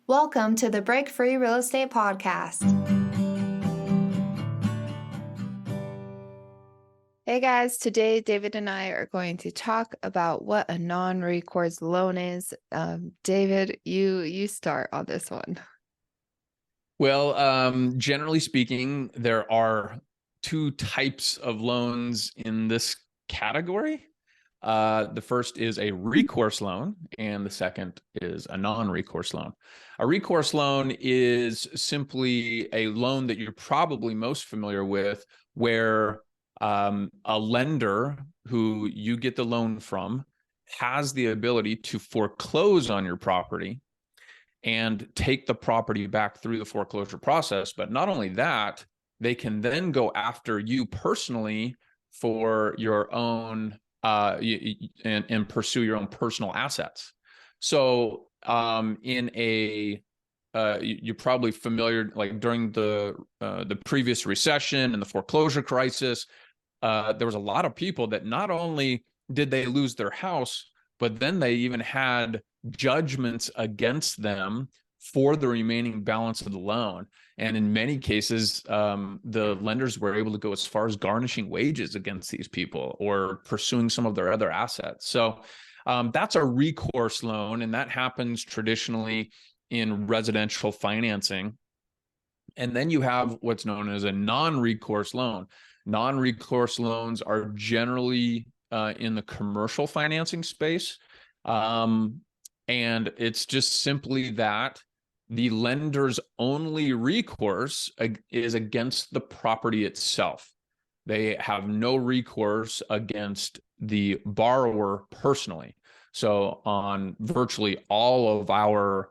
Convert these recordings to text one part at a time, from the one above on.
Welcome to the Break Free Real Estate Podcast. Hey guys, today David and I are going to talk about what a non-recourse loan is. David, you start on this one. Well, generally speaking, there are two types of loans in this category. The first is a recourse loan, and the second is a non-recourse loan. A recourse loan is simply a loan that you're probably most familiar with, where a lender who you get the loan from has the ability to foreclose on your property and take the property back through the foreclosure process. But not only that, they can then go after you personally for your own and pursue your own personal assets. So you're probably familiar, like during the previous recession and the foreclosure crisis, there was a lot of people that not only did they lose their house, but then they even had judgments against them for the remaining balance of the loan. And in many cases, the lenders were able to go as far as garnishing wages against these people or pursuing some of their other assets. So that's a recourse loan, and that happens traditionally in residential financing. And then you have what's known as a non-recourse loan. Non-recourse loans are generally in the commercial financing space. And it's just simply that the lender's only recourse is against the property itself. They have no recourse against the borrower personally. So on virtually all of our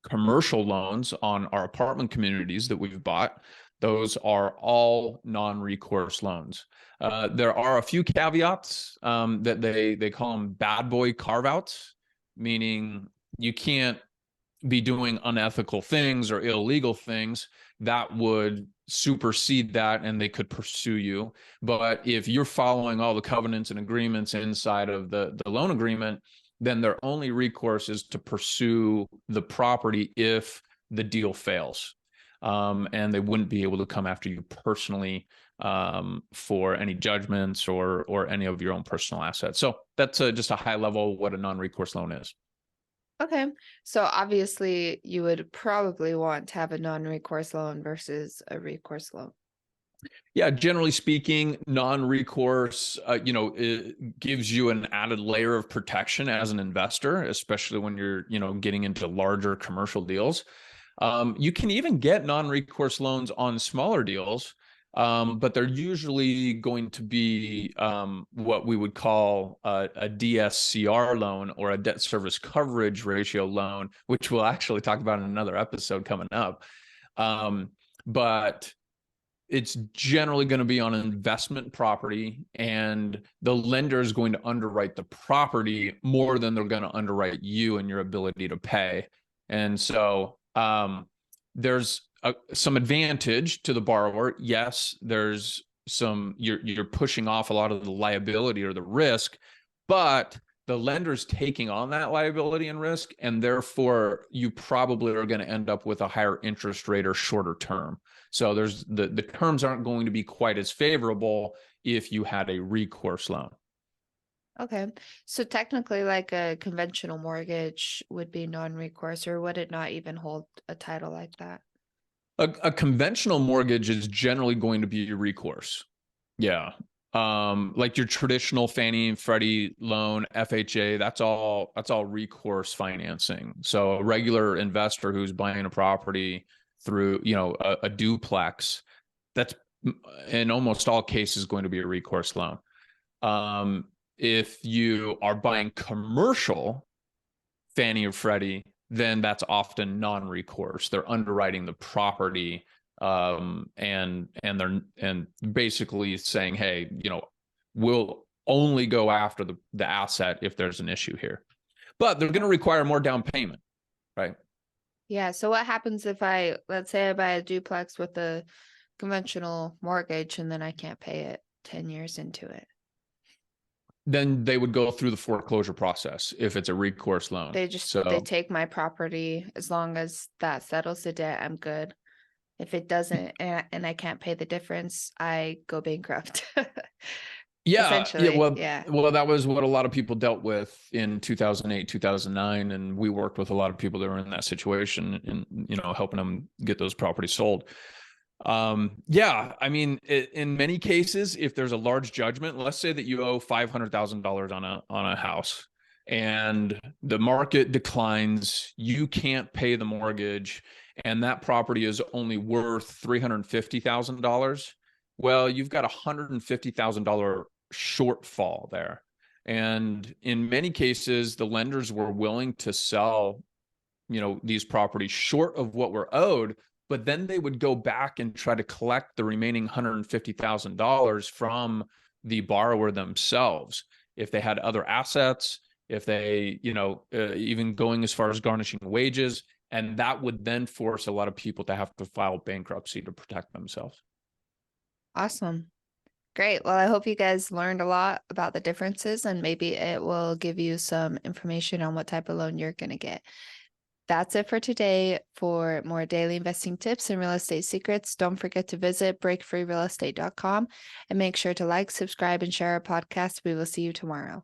commercial loans on our apartment communities that we've bought, those are all non-recourse loans. There are a few caveats that they call them bad boy carveouts, meaning you can't be doing unethical things or illegal things that would supersede that, and they could pursue you. But if you're following all the covenants and agreements inside of the loan agreement, then their only recourse is to pursue the property if the deal fails. And they wouldn't be able to come after you personally for any judgments or any of your own personal assets. So that's just a high level what a non-recourse loan is. Okay, so obviously you would probably want to have a non-recourse loan versus a recourse loan. Yeah, generally speaking, non-recourse, it gives you an added layer of protection as an investor, especially when you're, getting into larger commercial deals. You can even get non-recourse loans on smaller deals, but they're usually going to be what we would call a DSCR loan, or a debt service coverage ratio loan, which we'll actually talk about in another episode coming up. But it's generally going to be on an investment property, and the lender is going to underwrite the property more than they're going to underwrite you and your ability to pay. And so there's some advantage to the borrower. Yes, there's some, you're pushing off a lot of the liability or the risk, but the lender's taking on that liability and risk, and therefore you probably are going to end up with a higher interest rate or shorter term. So there's the terms aren't going to be quite as favorable if you had a recourse loan. Okay, so technically like a conventional mortgage would be non-recourse, or would it not even hold a title like that? A conventional mortgage is generally going to be recourse. Yeah. Like your traditional Fannie and Freddie loan, FHA, that's all recourse financing. So a regular investor who's buying a property through, a duplex, that's in almost all cases going to be a recourse loan. If you are buying commercial Fannie or Freddie, then that's often non-recourse. They're underwriting the property, and they're basically saying, hey, we'll only go after the asset if there's an issue here. But they're going to require more down payment, right? Yeah, so what happens if let's say I buy a duplex with a conventional mortgage and then I can't pay it 10 years into it? then they would go through the foreclosure process if it's a recourse loan. They So take my property. As long as that settles the debt, I'm good. If it doesn't, and I can't pay the difference, I go bankrupt. yeah, Essentially, well, yeah. that was what a lot of people dealt with in 2008, 2009, and we worked with a lot of people that were in that situation and helping them get those properties sold. Yeah, I mean, in many cases, if there's a large judgment, let's say that you owe $500,000 on a house and the market declines, you can't pay the mortgage, and that property is only worth $350,000. Well, you've got $150,000 shortfall there. And in many cases, the lenders were willing to sell, these properties short of what were owed, but then they would go back and try to collect the remaining $150,000 from the borrower themselves. If they had other assets, if they, even going as far as garnishing wages, and that would then force a lot of people to have to file bankruptcy to protect themselves. Awesome. Great. Well, I hope you guys learned a lot about the differences, and maybe it will give you some information on what type of loan you're going to get. That's it for today. For more daily investing tips and real estate secrets, don't forget to visit breakfreerealestate.com and make sure to like, subscribe, and share our podcast. We will see you tomorrow.